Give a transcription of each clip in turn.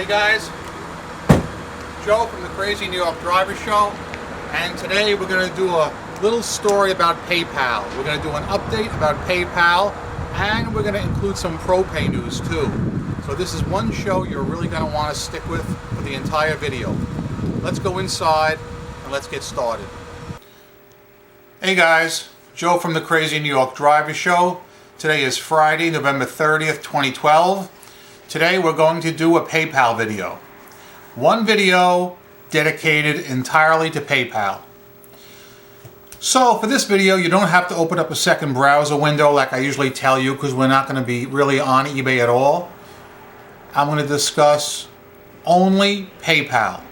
Hey guys, Joe from the Crazy New York Driver Show, and today we're going to do a little story about PayPal. We're going to do an update about PayPal, and we're going to include some Propay news too. So this is one show you're really going to want to stick with for the entire video. Let's go inside and let's get started. Hey guys, Joe from the Crazy New York Driver Show. Today is Friday, November 30th, 2012. Today we're going to do a PayPal video. One video dedicated entirely to PayPal. So for this video you don't have to open up a second browser window like I usually tell you, because we're not going to be really on eBay at all. I'm going to discuss only PayPal.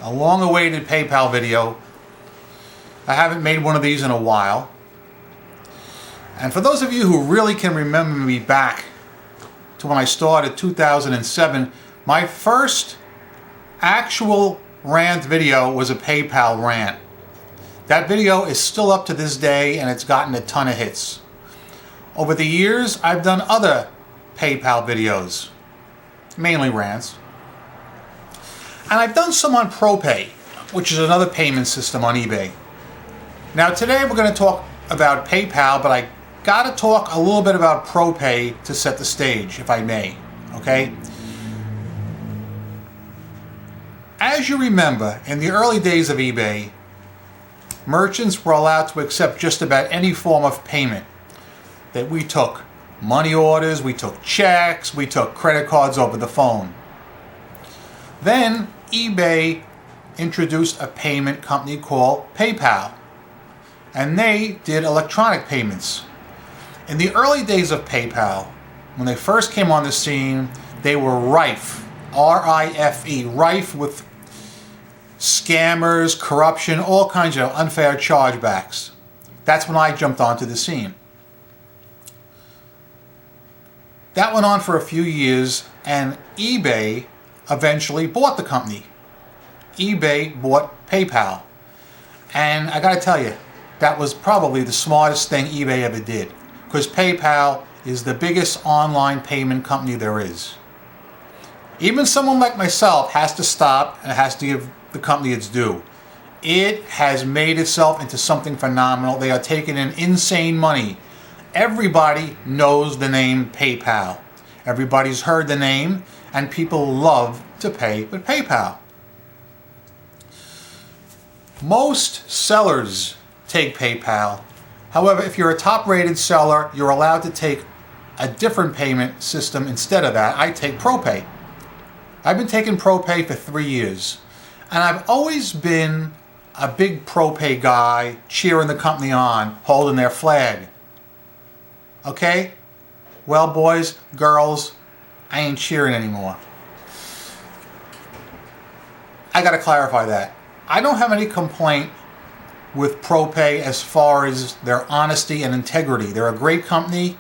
A long-awaited PayPal video. I haven't made one of these in a while. And for those of you who really can remember me back to when I started 2007, my first actual rant video was a PayPal rant. That video is still up to this day and it's gotten a ton of hits. Over the years I've done other PayPal videos, mainly rants. And I've done some on Propay, which is another payment system on eBay. Now today we're going to talk about PayPal, but I gotta talk a little bit about Propay to set the stage, if I may, okay? As you remember, in the early days of eBay, merchants were allowed to accept just about any form of payment. That we took money orders, we took checks, we took credit cards over the phone. Then eBay introduced a payment company called PayPal, and they did electronic payments. In the early days of PayPal, when they first came on the scene, they were rife, R-I-F-E, rife with scammers, corruption, all kinds of unfair chargebacks. That's when I jumped onto the scene. That went on for a few years, and eBay eventually bought the company. eBay bought PayPal. And I gotta tell you, that was probably the smartest thing eBay ever did, because PayPal is the biggest online payment company there is. Even someone like myself has to stop and has to give the company its due. It has made itself into something phenomenal. They are taking in insane money. Everybody knows the name PayPal. Everybody's heard the name, and people love to pay with PayPal. Most sellers take PayPal. However, if you're a top-rated seller, you're allowed to take a different payment system instead of that. I take Propay. I've been taking Propay for 3 years, and I've always been a big Propay guy, cheering the company on, holding their flag. Okay? Well, boys, girls, I ain't cheering anymore. I gotta clarify that. I don't have any complaint with Propay as far as their honesty and integrity. They're a great company.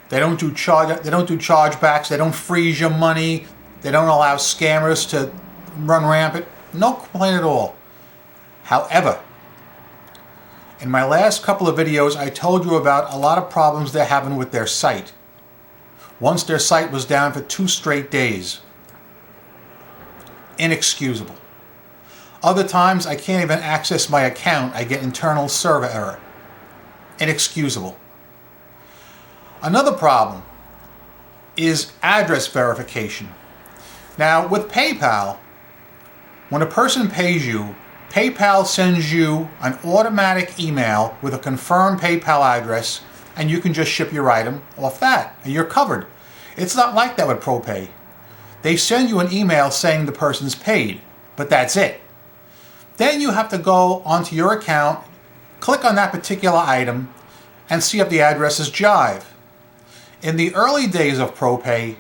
They don't do chargebacks. They don't freeze your money. They don't allow scammers to run rampant. No complaint at all. However, in my last couple of videos, I told you about a lot of problems they're having with their site. Once their site was down for 2 straight days. Inexcusable. Other times I can't even access my account. I get internal server error. Inexcusable. Another problem is address verification. Now with PayPal, when a person pays you, PayPal sends you an automatic email with a confirmed PayPal address, and you can just ship your item off that and you're covered. It's not like that with Propay. They send you an email saying the person's paid, but that's it. Then you have to go onto your account, click on that particular item, and see if the addresses jive. In the early days of Propay,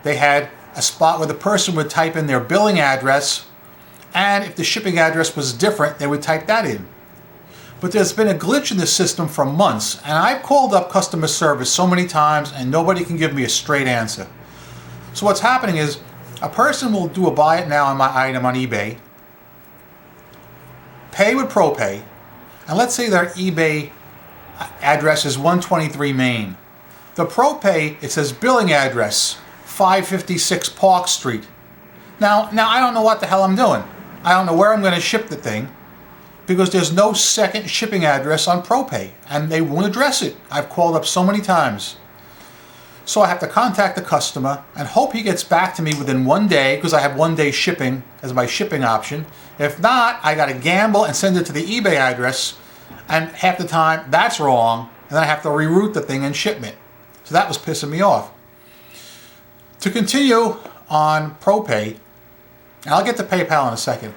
they had a spot where the person would type in their billing address, and if the shipping address was different, they would type that in. But there's been a glitch in the system for months, and I've called up customer service so many times, and nobody can give me a straight answer. So what's happening is, a person will do a buy it now on my item on eBay, pay with Propay, and let's say their eBay address is 123 Main. The Propay, it says billing address 556 Park Street. Now I don't know what the hell I'm doing. I don't know where I'm going to ship the thing because there's no second shipping address on Propay and they won't address it. I've called up so many times. So I have to contact the customer and hope he gets back to me within 1 day because I have 1 day shipping as my shipping option. If not, I got to gamble and send it to the eBay address, and half the time that's wrong and then I have to reroute the thing and shipment. So that was pissing me off. To continue on Propay, and I'll get to PayPal in a second.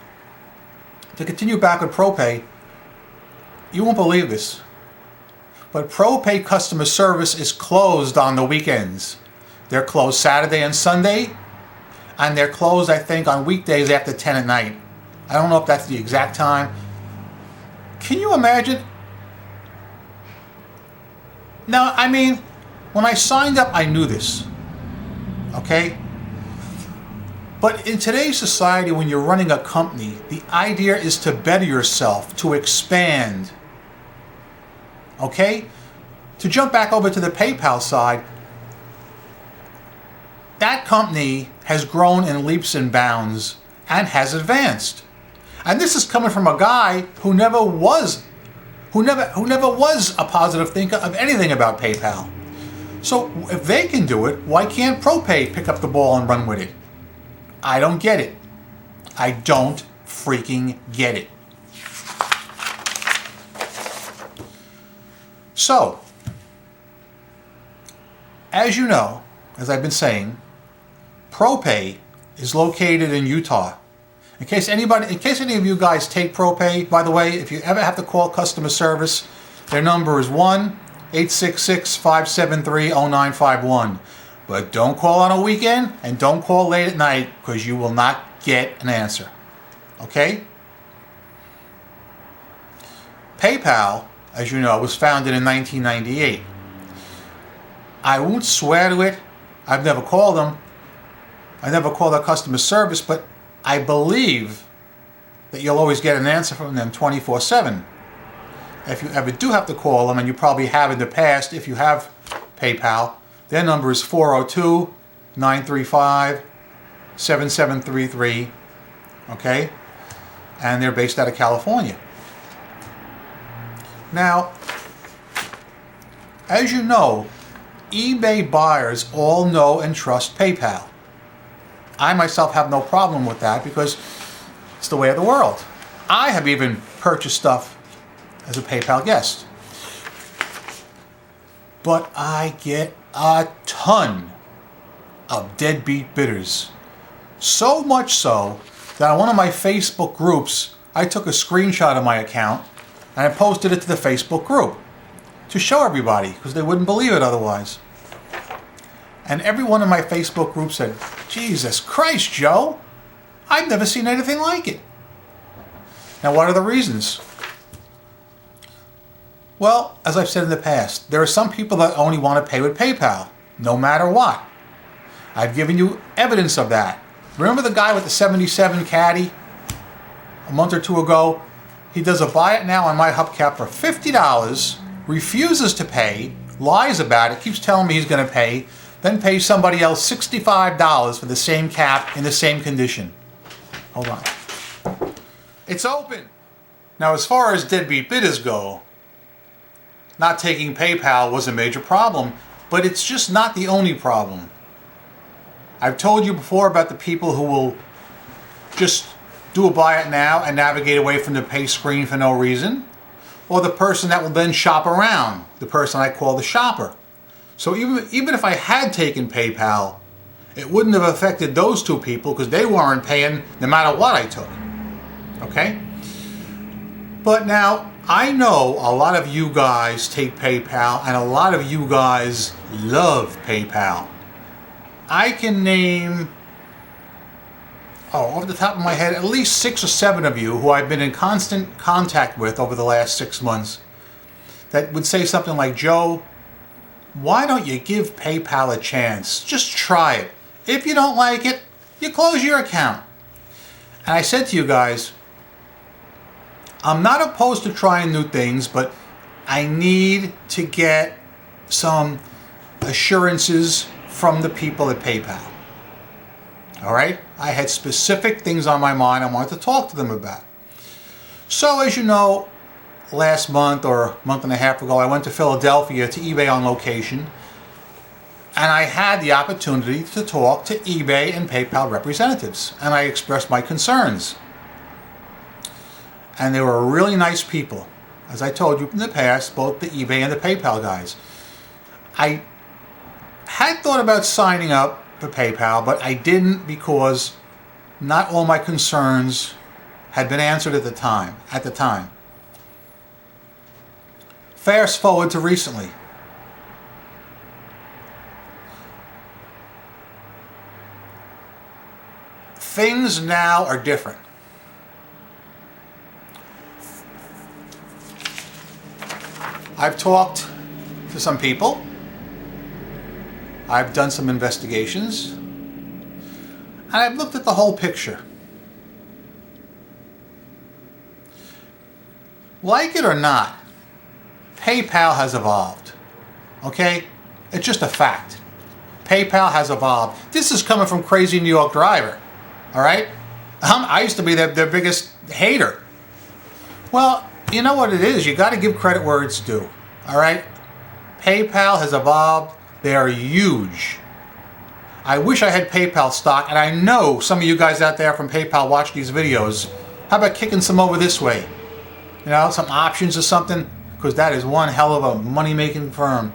To continue back with Propay, you won't believe this, but Propay customer service is closed on the weekends. They're closed Saturday and Sunday, and they're closed, I think, on weekdays after 10 at night. I don't know if that's the exact time. Can you imagine? Now, I mean, when I signed up, I knew this, okay? But in today's society, when you're running a company, the idea is to better yourself, to expand. Okay? To jump back over to the PayPal side, that company has grown in leaps and bounds and has advanced. And this is coming from a guy who never was a positive thinker of anything about PayPal. So if they can do it, why can't Propay pick up the ball and run with it? I don't get it. I don't freaking get it. So, as you know, as I've been saying, Propay is located in Utah. In case any of you guys take Propay, by the way, if you ever have to call customer service, their number is 1-866-573-0951. But don't call on a weekend and don't call late at night because you will not get an answer. Okay? PayPal, as you know, was founded in 1998. I won't swear to it. I've never called them. I never called their customer service, but I believe that you'll always get an answer from them 24/7. If you ever do have to call them, and you probably have in the past if you have PayPal, their number is 402-935-7733, okay? And they're based out of California. Now, as you know, eBay buyers all know and trust PayPal. I myself have no problem with that because it's the way of the world. I have even purchased stuff as a PayPal guest. But I get a ton of deadbeat bidders. So much so that on one of my Facebook groups, I took a screenshot of my account and I posted it to the Facebook group to show everybody because they wouldn't believe it otherwise. And everyone in my Facebook group said, "Jesus Christ, Joe, I've never seen anything like it." Now, what are the reasons? Well, as I've said in the past, there are some people that only want to pay with PayPal, no matter what. I've given you evidence of that. Remember the guy with the 77 Caddy a month or two ago? He does a buy it now on my hubcap for $50, refuses to pay, lies about it, keeps telling me he's going to pay, then pays somebody else $65 for the same cap in the same condition. Hold on. It's open. Now, as far as deadbeat bidders go, not taking PayPal was a major problem, but it's just not the only problem. I've told you before about the people who will just do a buy it now and navigate away from the pay screen for no reason, or the person that will then shop around, the person I call the shopper. So even if I had taken PayPal, it wouldn't have affected those two people because they weren't paying no matter what I took. Okay? But now, I know a lot of you guys take PayPal and a lot of you guys love PayPal. I can name, off the top of my head, at least 6 or 7 of you who I've been in constant contact with over the last 6 months that would say something like, "Joe, why don't you give PayPal a chance? Just try it. If you don't like it, you close your account." And I said to you guys, I'm not opposed to trying new things, but I need to get some assurances from the people at PayPal. All right? I had specific things on my mind I wanted to talk to them about. So as you know, last month or a month and a half ago, I went to Philadelphia to eBay on location, and I had the opportunity to talk to eBay and PayPal representatives, and I expressed my concerns. And they were really nice people. As I told you in the past, both the eBay and the PayPal guys. I had thought about signing up for PayPal, but I didn't because not all my concerns had been answered at the time. Fast forward to recently. Things now are different. I've talked to some people. I've done some investigations. And I've looked at the whole picture. Like it or not, PayPal has evolved. Okay? It's just a fact. PayPal has evolved. This is coming from Crazy New York Driver. Alright? I used to be their biggest hater. Well, you know what it is. You got to give credit where it's due. Alright? PayPal has evolved. They are huge. I wish I had PayPal stock, and I know some of you guys out there from PayPal watch these videos. How about kicking some over this way? You know, some options or something? Because that is one hell of a money-making firm.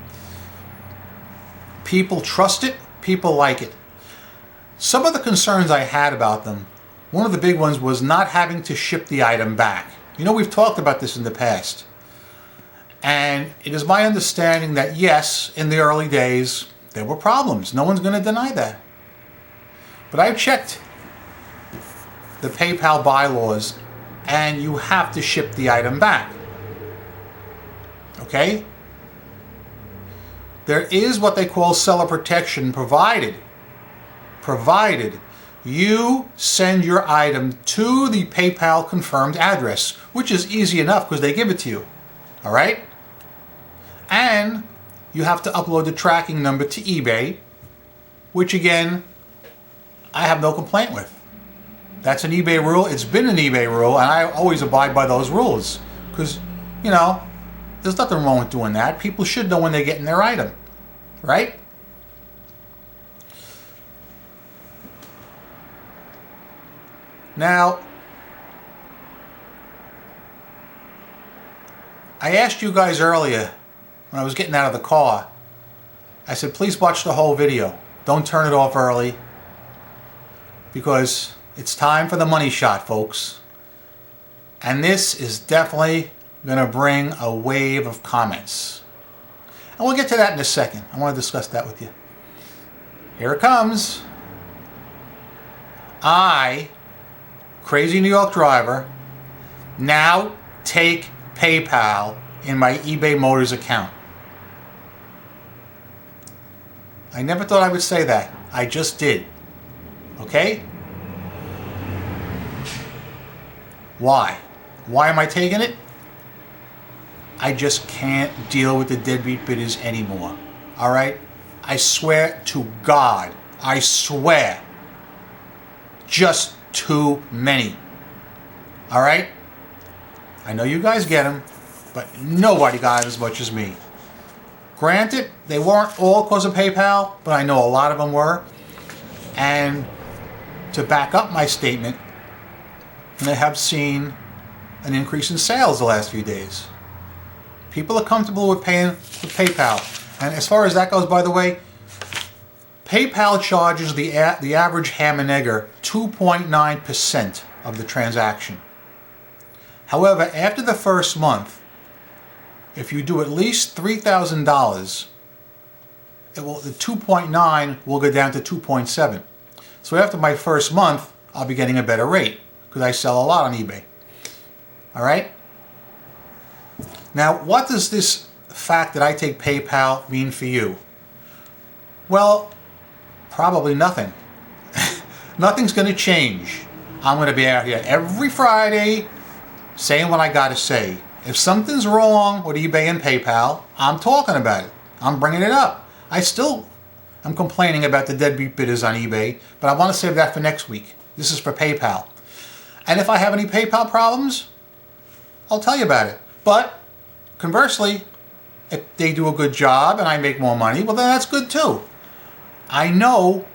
People trust it. People like it. Some of the concerns I had about them, one of the big ones was not having to ship the item back. You know, we've talked about this in the past. And it is my understanding that, yes, in the early days, there were problems. No one's going to deny that. But I've checked the PayPal bylaws, and you have to ship the item back. Okay? There is what they call seller protection provided you send your item to the PayPal confirmed address, which is easy enough because they give it to you. All right? And you have to upload the tracking number to eBay, which again, I have no complaint with. That's an eBay rule. It's been an eBay rule, and I always abide by those rules because, you know, there's nothing wrong with doing that. People should know when they're getting their item, right? Now, I asked you guys earlier when I was getting out of the car, I said, please watch the whole video. Don't turn it off early because it's time for the money shot, folks. And this is definitely going to bring a wave of comments. And we'll get to that in a second. I want to discuss that with you. Here it comes. I, Crazy New York Driver, now take PayPal in my eBay Motors account. I never thought I would say that. I just did. Okay? Why? Why am I taking it? I just can't deal with the deadbeat bidders anymore. Alright? I swear to God. I swear. Just too many. Alright? I know you guys get them, but nobody got it as much as me. Granted, they weren't all because of PayPal, but I know a lot of them were. And to back up my statement, I have seen an increase in sales the last few days. People are comfortable with paying with PayPal. And as far as that goes, by the way, PayPal charges the average ham and egger 2.9% of the transaction. However, after the first month, if you do at least $3,000, the 2.9 will go down to 2.7. So after my first month, I'll be getting a better rate because I sell a lot on eBay. All right? Now, what does this fact that I take PayPal mean for you? Well, probably nothing. Nothing's going to change. I'm going to be out here every Friday saying what I got to say. If something's wrong with eBay and PayPal, I'm talking about it. I'm bringing it up. I still I'm complaining about the deadbeat bidders on eBay, but I want to save that for next week. This is for PayPal. And if I have any PayPal problems, I'll tell you about it. But conversely, if they do a good job and I make more money, well then that's good too. I know,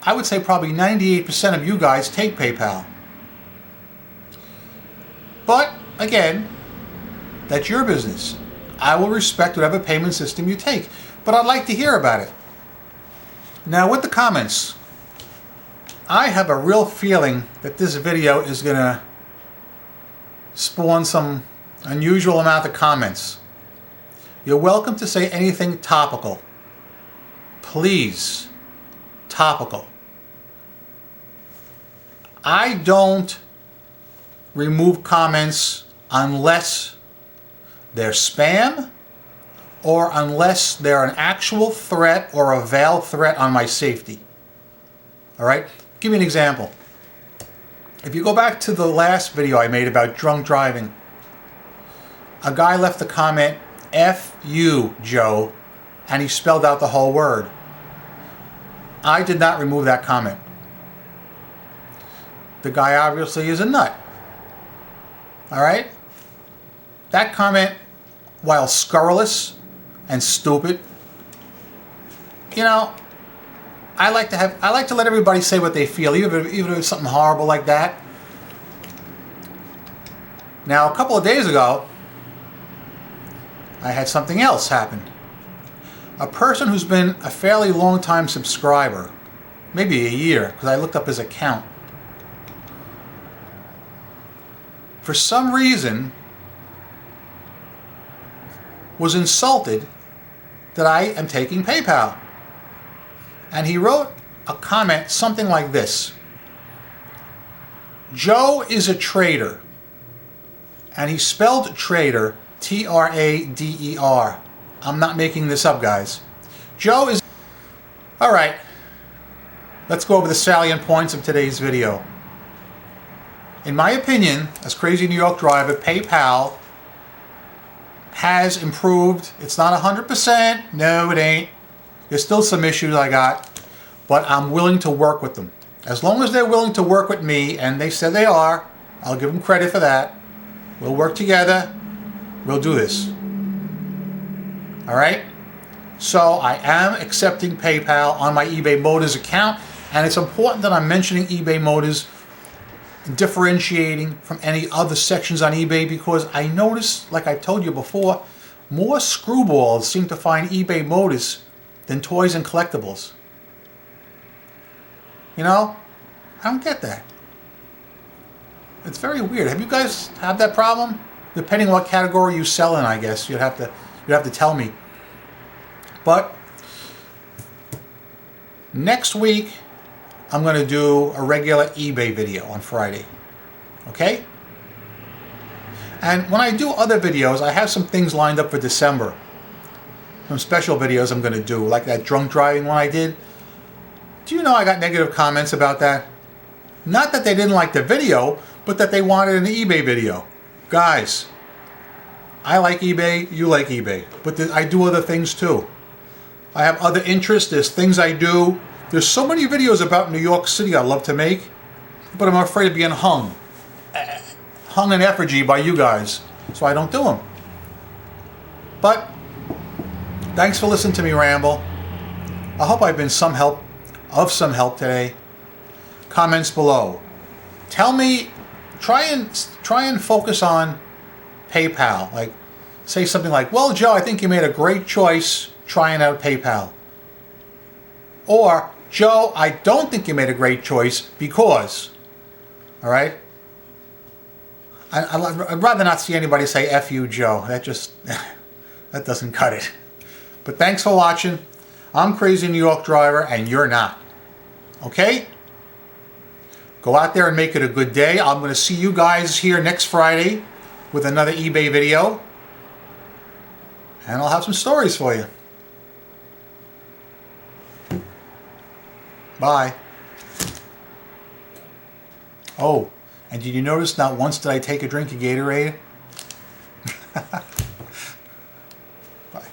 I would say probably 98% of you guys take PayPal. But again, that's your business. I will respect whatever payment system you take, but I'd like to hear about it. Now with the comments, I have a real feeling that this video is going to spawn some unusual amount of comments. You're welcome to say anything topical. Please, topical. I don't remove comments unless they're spam or unless they're an actual threat or a veiled threat on my safety. All right? Give me an example. If you go back to the last video I made about drunk driving, a guy left a comment, F you, Joe, and he spelled out the whole word. I did not remove that comment. The guy obviously is a nut. All right? That comment, while scurrilous and stupid, you know, I like to let everybody say what they feel, even if it's something horrible like that. Now, a couple of days ago, I had something else happen. A person who's been a fairly long time subscriber, maybe a year, because I looked up his account, for some reason was insulted that I am taking PayPal. And he wrote a comment something like this: Joe is a traitor. And he spelled trader T-R-A-D-E-R. I'm not making this up, guys. Joe is... Alright, let's go over the salient points of today's video. In my opinion, as Crazy New York Driver, PayPal has improved. It's not 100%. No, it ain't. There's still some issues I got, but I'm willing to work with them. As long as they're willing to work with me, and they said they are, I'll give them credit for that. We'll work together. We'll do this. All right? So I am accepting PayPal on my eBay Motors account, and it's important that I'm mentioning eBay Motors, differentiating from any other sections on eBay, because I noticed, like I've told you before, more screwballs seem to find eBay Motors than toys and collectibles. You know, I don't get that. It's very weird. Have you guys had that problem? Depending on what category you sell in, I guess you'd have to tell me. But next week I'm going to do a regular eBay video on Friday. Okay? And when I do other videos, I have some things lined up for December. Some special videos I'm going to do, like that drunk driving one I did. Do you know I got negative comments about that? Not that they didn't like the video, but that they wanted an eBay video. Guys, I like eBay, you like eBay, but I do other things too. I have other interests, there's things I do. There's so many videos about New York City I love to make, but I'm afraid of being hung in effigy by you guys, so I don't do them. But thanks for listening to me ramble. I hope I've been some help today. Comments below. Tell me, try and focus on PayPal. Like, say something like, well, Joe, I think you made a great choice trying out PayPal. Or, Joe, I don't think you made a great choice because. All right? I'd rather not see anybody say F you, Joe. That just, that doesn't cut it. But thanks for watching. I'm Crazy New York Driver, and you're not. Okay? Go out there and make it a good day. I'm going to see you guys here next Friday with another eBay video. And I'll have some stories for you. Bye. Oh, and did you notice not once did I take a drink of Gatorade? Bye.